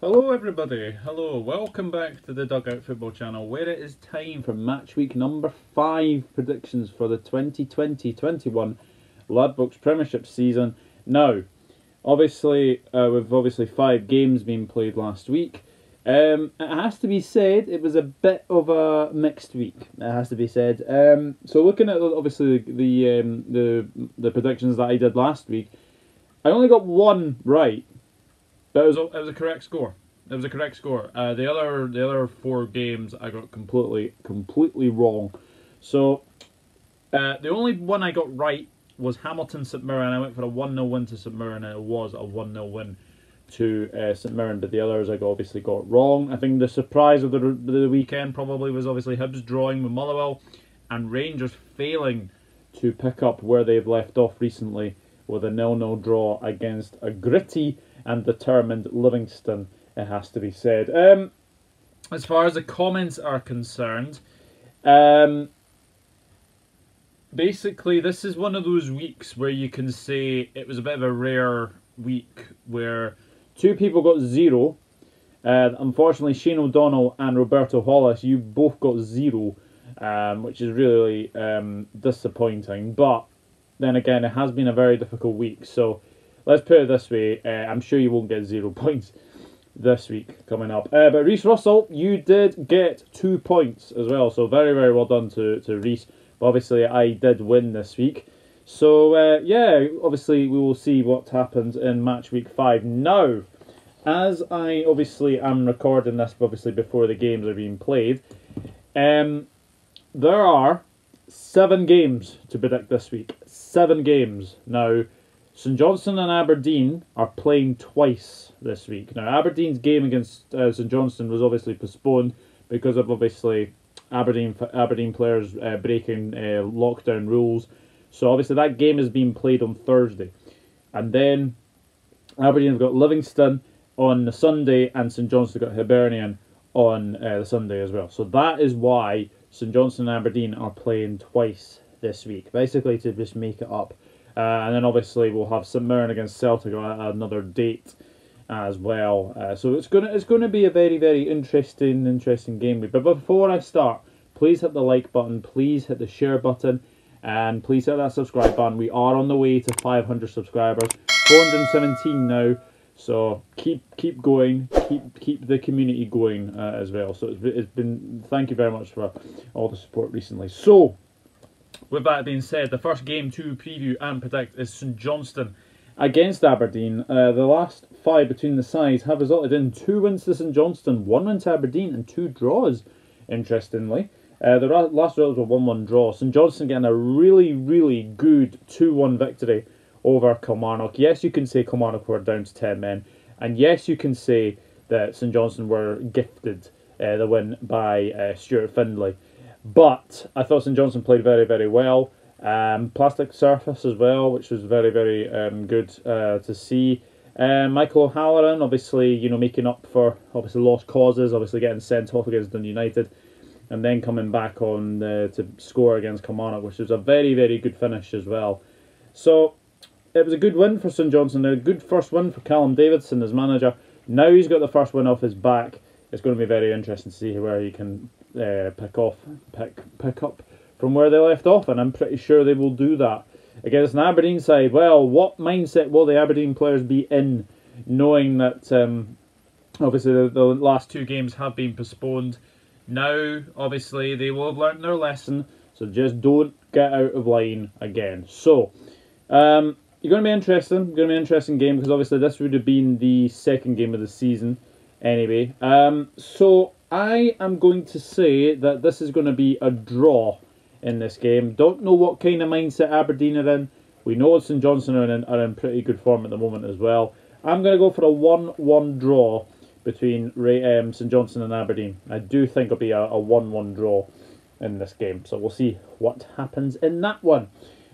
Hello everybody, hello, welcome back to the Dugout Football channel where it is time for match week number 5 predictions for the 2020-21 Scottish Premiership season. Now, obviously, with 5 games being played last week, it has to be said it was a bit of a mixed week, it has to be said. So looking at obviously the predictions that I did last week, I only got one right. But it was a correct score. It was a correct score. The other 4 games I got completely wrong. So the only one I got right was Hamilton St Mirren. I went for a 1-0 win to St Mirren, and it was a 1-0 win to St Mirren. But the others I obviously got wrong. I think the surprise of the weekend probably was obviously Hibs drawing with Motherwell, and Rangers failing to pick up where they've left off recently with a 0-0 draw against a gritty and determined Livingston, it has to be said. As far as the comments are concerned, basically this is one of those weeks where you can say it was a bit of a rare week where 2 people got 0. Unfortunately, Shane O'Donnell and Roberto Hollis, you both got 0, which is really disappointing. But then again, it has been a very difficult week, so let's put it this way, I'm sure you won't get 0 points this week coming up. But Reece Russell, you did get 2 points as well, so very, very well done to Reece. But obviously, I did win this week. So, yeah, obviously, we will see what happens in match week 5. Now, as I obviously am recording this, obviously, before the games are being played, there are 7 games to predict this week. 7 games. Now, St Johnstone and Aberdeen are playing twice this week. Now, Aberdeen's game against St Johnstone was obviously postponed because of obviously Aberdeen players breaking lockdown rules. So obviously that game is being played on Thursday, and then Aberdeen have got Livingston on the Sunday, and St Johnstone got Hibernian on the Sunday as well. So that is why St Johnstone and Aberdeen are playing twice this week, basically to just make it up. And then obviously we'll have St Mirren against Celtic on another date as well. So it's gonna be a very, very interesting game week. But before I start, please hit the like button, please hit the share button, and please hit that subscribe button. We are on the way to 500 subscribers, 417 now. So keep going, keep the community going as well. So it's been, thank you very much for all the support recently. So, with that being said, the first game to preview and predict is St Johnstone against Aberdeen. The last 5 between the sides have resulted in 2 wins to St Johnstone, 1 win to Aberdeen, and 2 draws, interestingly. The last result was a 1-1 draw. St Johnstone getting a really, really good 2-1 victory over Kilmarnock. Yes, you can say Kilmarnock were down to 10 men, and yes, you can say that St Johnstone were gifted the win by Stuart Findlay. But I thought St Johnstone played very, very well. Plastic surface as well, which was very, very good to see. Michael O'Halloran, obviously, making up for obviously lost causes, obviously getting sent off against Dundee United, and then coming back on to score against Kilmarnock, which was a very, very good finish as well. So it was a good win for St Johnstone, a good first win for Callum Davidson as manager. Now he's got the first win off his back. It's going to be very interesting to see where he can pick up from where they left off, and I'm pretty sure they will do that against an Aberdeen side. Well, what mindset will the Aberdeen players be in, knowing that obviously the last 2 games have been postponed? Now, obviously, they will have learnt their lesson, so just don't get out of line again. So, you're going to be interesting game, because obviously this would have been the second game of the season anyway. So I am going to say that this is going to be a draw in this game. Don't know what kind of mindset Aberdeen are in. We know St Johnstone are in pretty good form at the moment as well. I'm going to go for a 1-1 draw between St Johnstone and Aberdeen. I do think it'll be a 1-1 draw in this game. So we'll see what happens in that one.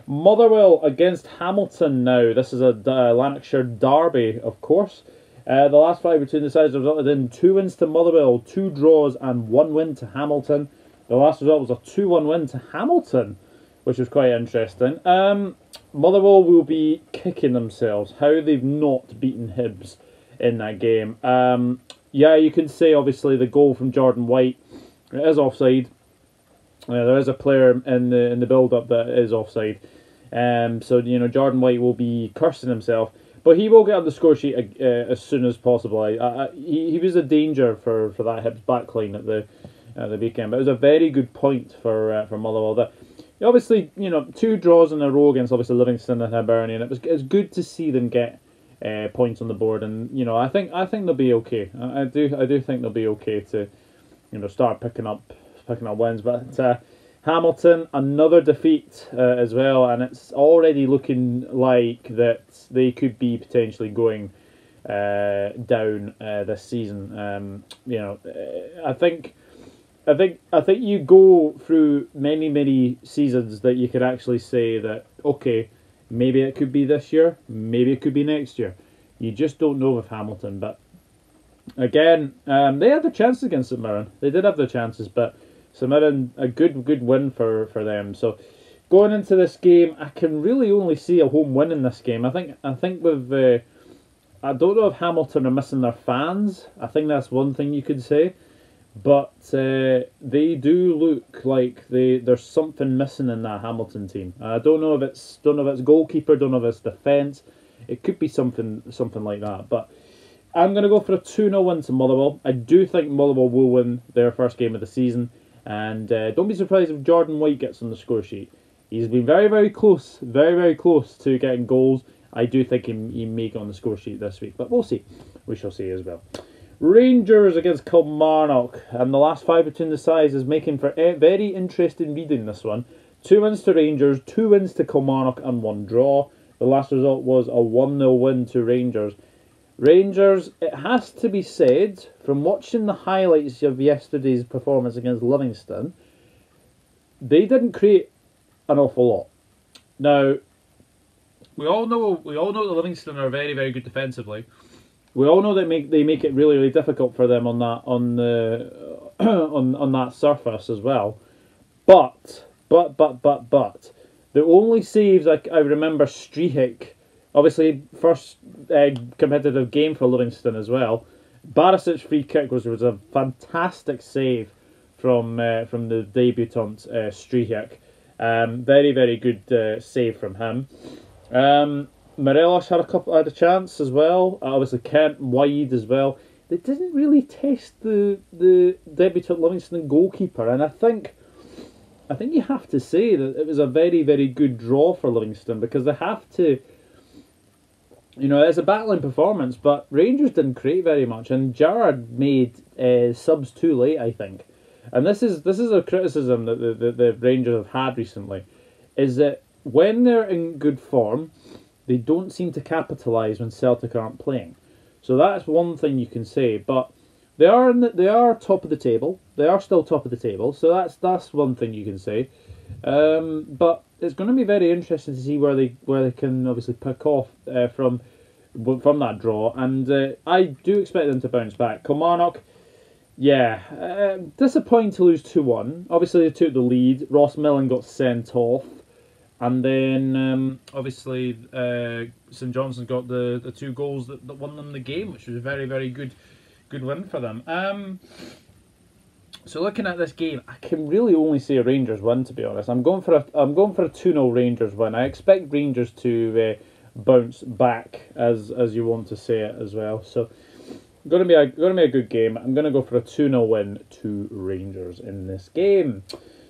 Motherwell against Hamilton now. This is a Lanarkshire Derby, of course. The last 5 between the sides resulted in 2 wins to Motherwell, 2 draws, and 1 win to Hamilton. The last result was a 2-1 win to Hamilton, which was quite interesting. Motherwell will be kicking themselves how they've not beaten Hibs in that game. yeah, you can say obviously the goal from Jordan White, it is offside. There is a player in the build-up that is offside. So, you know, Jordan White will be cursing himself. But he will get on the score sheet as soon as possible. He was a danger for that Hibs backline at the weekend. But it was a very good point for Motherwell. Obviously, you know, 2 draws in a row against obviously Livingston and Hibernian. It's good to see them get points on the board. And, you know, I think they'll be okay. I do think they'll be okay to, you know, start picking up wins. But Hamilton, another defeat as well, and it's already looking like that they could be potentially going down this season. You know, I think you go through many seasons that you could actually say that, okay, maybe it could be this year, maybe it could be next year. You just don't know with Hamilton. But again, they had their chances against St Mirren. They did have their chances, but St Mirren, a good win for them. So going into this game, I can really only see a home win in this game. I think with I don't know if Hamilton are missing their fans. I think that's one thing you could say, but they do look like there's something missing in that Hamilton team. I don't know if it's goalkeeper, don't know if it's defence. It could be something like that, but I'm going to go for a 2-0 win to Motherwell. I do think Motherwell will win their first game of the season. And don't be surprised if Jordan White gets on the score sheet. He's been very close to getting goals. I do think he may get on the score sheet this week, but we'll see. We shall see as well. Rangers against Kilmarnock, and the last 5 between the sides is making for very interesting reading, this one. 2 wins to Rangers, 2 wins to Kilmarnock, and 1 draw. The last result was a 1-0 win to Rangers. Rangers, it has to be said, from watching the highlights of yesterday's performance against Livingston, they didn't create an awful lot. Now, we all know that Livingston are very good defensively. We all know they make it really difficult for them on that surface as well. But the only saves I remember Strihik. Obviously, first competitive game for Livingston as well. Barisic's free kick was a fantastic save from the debutant Strihik. Very good save from him. Morelos had a chance as well. Obviously, Kent wide as well. They didn't really test the debutant Livingston goalkeeper, and I think you have to say that it was a very good draw for Livingston, because they have to. You know, it's a battling performance, but Rangers didn't create very much, and Gerrard made subs too late, I think. And this is a criticism that the Rangers have had recently, is that when they're in good form, they don't seem to capitalise when Celtic aren't playing. So that's one thing you can say, but they are top of the table. They are still top of the table, so that's one thing you can say. But it's going to be very interesting to see where they can obviously pick off from that draw, and I do expect them to bounce back. Kilmarnock, yeah, disappointing to lose 2-1. Obviously they took the lead. Ross Millen got sent off, and then obviously St Johnstone got the 2 goals that won them the game, which was a very good win for them. So looking at this game, I can really only say a Rangers win, to be honest. I'm going for a 2-0 Rangers win. I expect Rangers to bounce back, as you want to say it as well. So going to be a good game. I'm going to go for a 2-0 win to Rangers in this game.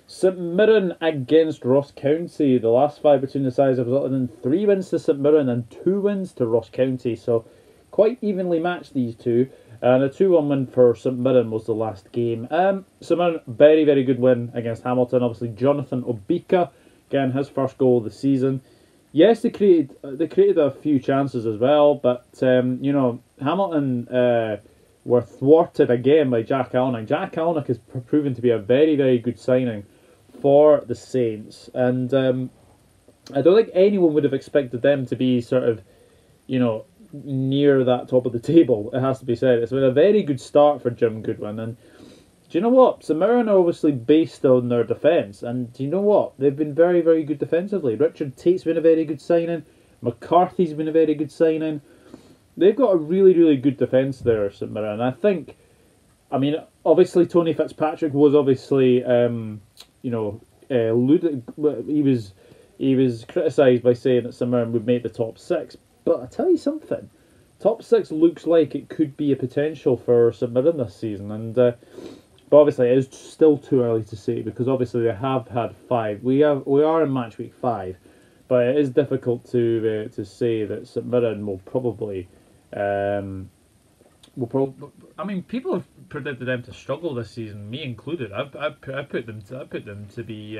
St Mirren against Ross County. The last 5 between the sides have resulted in 3 wins to St Mirren and 2 wins to Ross County. So quite evenly matched, these two. And a 2-1 win for St Mirren was the last game. St Mirren, very good win against Hamilton. Obviously, Jonathan Obika, again, his first goal of the season. Yes, they created a few chances as well, but you know, Hamilton were thwarted again by Jack Alnwick. Jack Alnwick has proven to be a very good signing for the Saints, and I don't think anyone would have expected them to be sort of, you know, near that top of the table, it has to be said. It's been a very good start for Jim Goodwin, and do you know what? St Mirren are obviously based on their defence, and do you know what? They've been very good defensively. Richard Tate's been a very good signing. McCarthy's been a very good signing. they've got a really, really good defence there, St Mirren. I think, I mean, obviously Tony Fitzpatrick was obviously, he was criticised by saying that St Mirren would make the top 6. But I tell you something, top 6 looks like it could be a potential for St Mirren this season, and but obviously it is still too early to say, because obviously they have had 5. We are in match week 5, but it is difficult to say that St Mirren will probably. I mean, people have predicted them to struggle this season, me included. I put them to be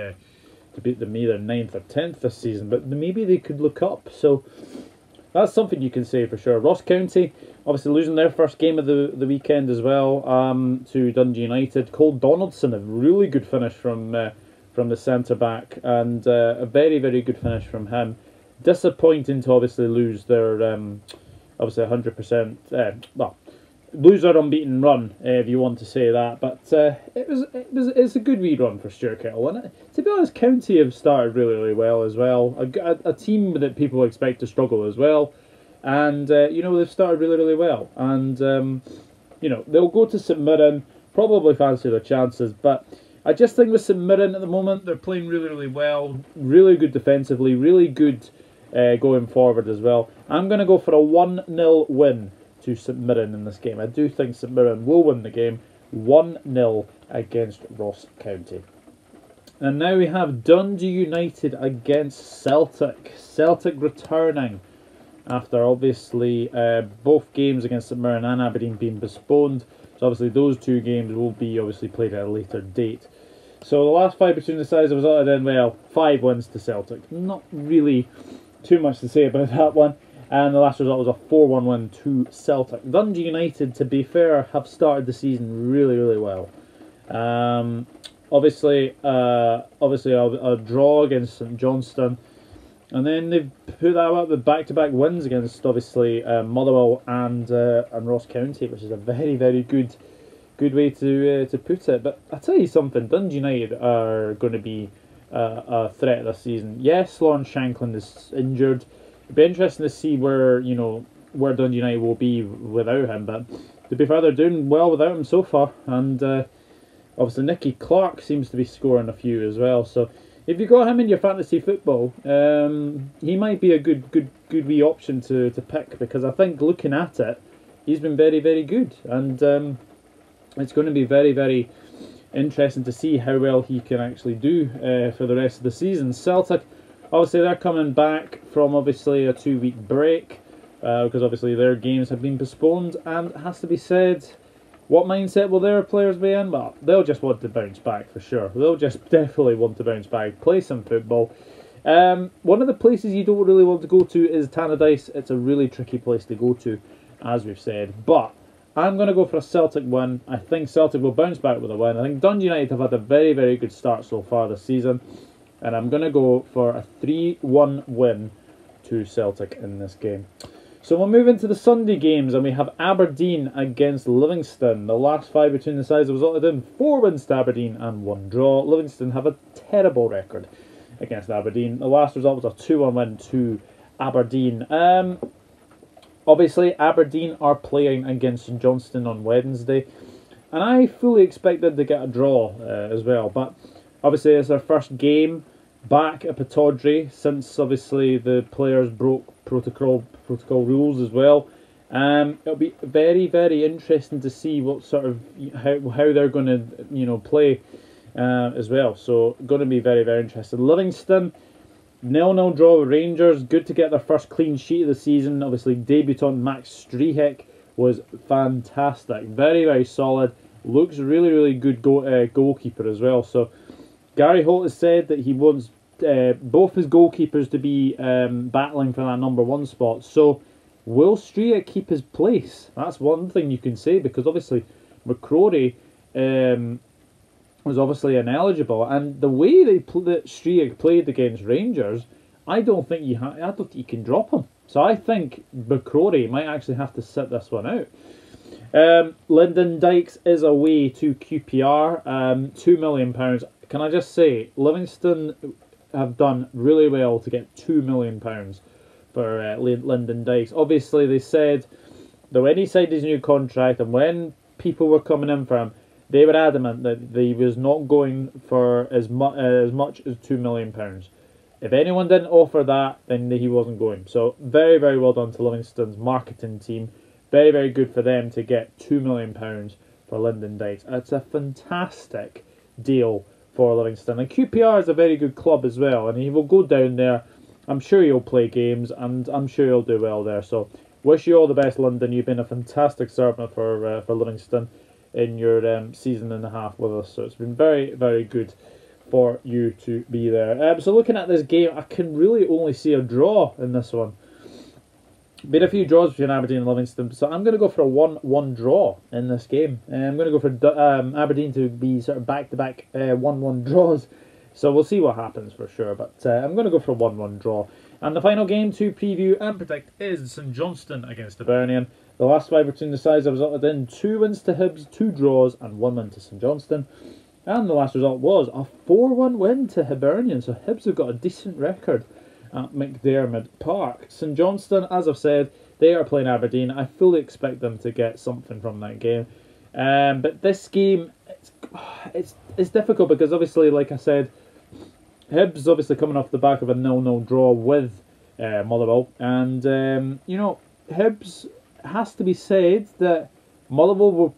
to beat them either 9th or 10th this season, but maybe they could look up. So that's something you can say for sure. Ross County obviously losing their first game of the weekend as well to Dundee United. Cole Donaldson, a really good finish from the centre back, and a very, very good finish from him. Disappointing to obviously lose their obviously 100%. Lose their unbeaten run, if you want to say that. But it's a good wee run for Stuart Kettle. And to be honest, County have started really, really well as well. A team that people expect to struggle as well. And, they've started really, really well. And, they'll go to St Mirren, probably fancy their chances. But I just think with St Mirren at the moment, they're playing really, really well. Really good defensively, really good going forward as well. I'm going to go for a 1-0 win to St Mirren in this game. I do think St Mirren will win the game 1-0 against Ross County. And now we have Dundee United against Celtic. Celtic returning after obviously both games against St Mirren and Aberdeen being postponed. So obviously those 2 games will be obviously played at a later date. So the last 5 between the sides, it resulted in 5 wins to Celtic. Not really too much to say about that one. And the last result was a 4-1 win to Celtic. Dundee United, to be fair, have started the season really, really well. Obviously a draw against St Johnstone, and then they've put that up with back-to-back wins against obviously Motherwell and Ross County, which is a very, very good way to put it. But I tell you something, Dundee United are going to be a threat this season. Yes, Lawrence Shankland is injured. It'd be interesting to see where Dundee United will be without him, but to be fair, they're doing well without him so far, and obviously Nicky Clark seems to be scoring a few as well. So if you got him in your fantasy football, he might be a good wee option to pick, because I think looking at it, he's been very, very good, and it's going to be very, very interesting to see how well he can actually do for the rest of the season. Celtic, obviously they're coming back from obviously a 2-week break, because obviously their games have been postponed, and it has to be said, what mindset will their players be in? Well, they'll just want to bounce back for sure. They'll just definitely want to bounce back, play some football. One of the places you don't really want to go to is Tannadice. It's a really tricky place to go to, as we've said, but I'm going to go for a Celtic win. I think Celtic will bounce back with a win. I think Dundee United have had a very, very good start so far this season, and I'm going to go for a 3-1 win to Celtic in this game. So we'll move into the Sunday games, and we have Aberdeen against Livingston. The last 5 between the sides resulted in 4 wins to Aberdeen and 1 draw. Livingston have a terrible record against Aberdeen. The last result was a 2-1 win to Aberdeen. Obviously, Aberdeen are playing against St Johnstone on Wednesday, and I fully expected to get a draw as well. But obviously, it's their first game back at Pittodrie since obviously the players broke protocol rules as well. It'll be very, very interesting to see what sort of how they're going to play as well. So going to be very, very interesting. Livingston 0-0 draw with Rangers. Good to get their first clean sheet of the season. Obviously, debutant Max Strihek was fantastic. Very, very solid. Looks really, really good goalkeeper as well. So Gary Holt has said that he wants both his goalkeepers to be battling for that number 1 spot. So will Strihek keep his place? That's one thing you can say, because obviously McCrory was obviously ineligible, and the way that Strihek played against Rangers, I don't think you can drop him. So I think McCrory might actually have to sit this one out. Lyndon Dykes is away to QPR, £2 million. Can I just say, Livingston have done really well to get £2 million for Lyndon Dykes. Obviously, they said that when he signed his new contract and when people were coming in for him, they were adamant that he was not going for as much as £2 million. If anyone didn't offer that, then he wasn't going. So very, very well done to Livingston's marketing team. Very, very good for them to get £2 million for Lyndon Dykes. It's a fantastic deal for Livingston. And QPR is a very good club as well. And he will go down there. I'm sure he'll play games and I'm sure he'll do well there. So wish you all the best, London. You've been a fantastic servant for Livingston in your season and a half with us. So it's been very, very good for you to be there. So looking at this game, I can really only see a draw in this one. Been a few draws between Aberdeen and Livingston, so I'm going to go for a 1-1 draw in this game. I'm going to go for Aberdeen to be sort of back-to-back 1-1 draws. So we'll see what happens for sure, but I'm going to go for a 1-1 draw. And the final game to preview and predict is St Johnstone against Hibernian. The last 5 between the sides have resulted in 2 wins to Hibs, 2 draws and 1 win to St Johnstone. And the last result was a 4-1 win to Hibernian, so Hibs have got a decent record at Mcdiarmid Park. St Johnstone, as I've said, they are playing Aberdeen. I fully expect them to get something from that game. But this game, it's difficult because obviously, like I said, Hibs obviously coming off the back of a 0-0 draw with Motherwell. And, you know, Hibs has to be said that Motherwell will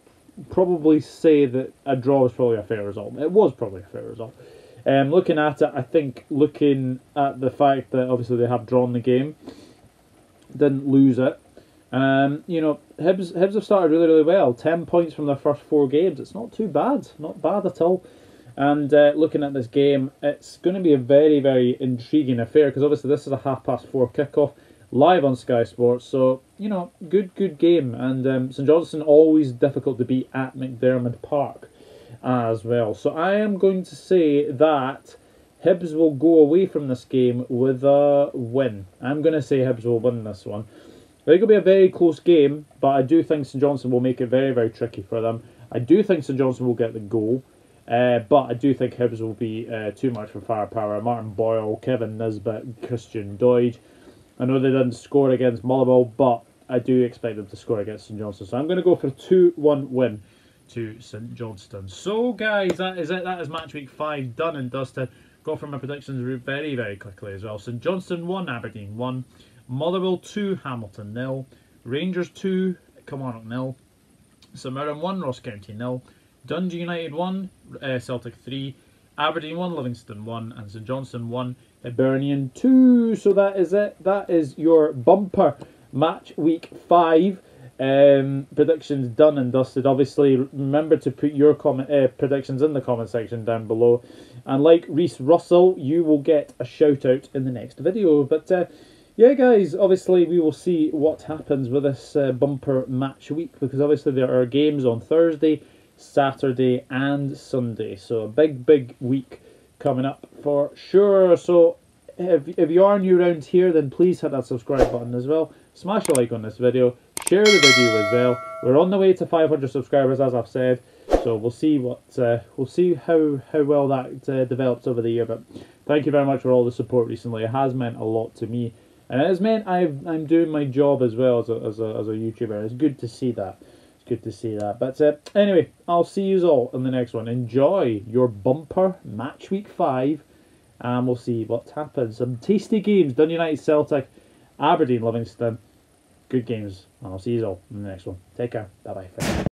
probably say that a draw was probably a fair result. It was probably a fair result. Looking at it, I think looking at the fact that obviously they have drawn the game, didn't lose it. You know, Hibs have started really, really well. 10 points from their first 4 games. It's not too bad. Not bad at all. And looking at this game, it's going to be a very, very intriguing affair because obviously this is a 4:30 kickoff live on Sky Sports. So, you know, good game. And St Johnstone always difficult to beat at Mcdiarmid Park as well. So I am going to say that Hibs will go away from this game with a win. I'm going to say Hibs will win this one. I think it'll be a very close game, but I do think St Johnstone will make it very, very tricky for them. I do think St Johnstone will get the goal, but I do think Hibs will be too much for firepower. Martin Boyle, Kevin Nisbet, Christian Doidge. I know they didn't score against Motherwell, but I do expect them to score against St Johnstone. So I'm going to go for a 2-1 win to St Johnstone. So guys, that is it. That is match week 5 done and dusted. Go for my predictions very, very quickly as well. St Johnstone 1, Aberdeen 1, Motherwell 2, Hamilton 0, Rangers 2, Kilmarnock 0, St Mirren 1, Ross County 0, Dundee United 1, Celtic 3, Aberdeen 1, Livingston 1, and St Johnstone 1, Hibernian 2. So that is it. That is your bumper match week 5. Predictions done and dusted. Obviously, remember to put your predictions in the comment section down below. And like Reese Russell, you will get a shout out in the next video. But yeah, guys, obviously we will see what happens with this bumper match week because obviously there are games on Thursday, Saturday, and Sunday. So a big week coming up for sure. So if you are new around here, then please hit that subscribe button as well. Smash a like on this video. Share the video as well. We're on the way to 500 subscribers, as I've said. So we'll see how well that develops over the year. But thank you very much for all the support recently. It has meant a lot to me, and it has meant I'm doing my job as well as a YouTuber. It's good to see that. It's good to see that. But anyway, I'll see you all in the next one. Enjoy your bumper match week 5, and we'll see what happens. Some tasty games: Dundee United, Celtic, Aberdeen, Livingston. Good games, and I'll see you all in the next one. Take care. Bye bye.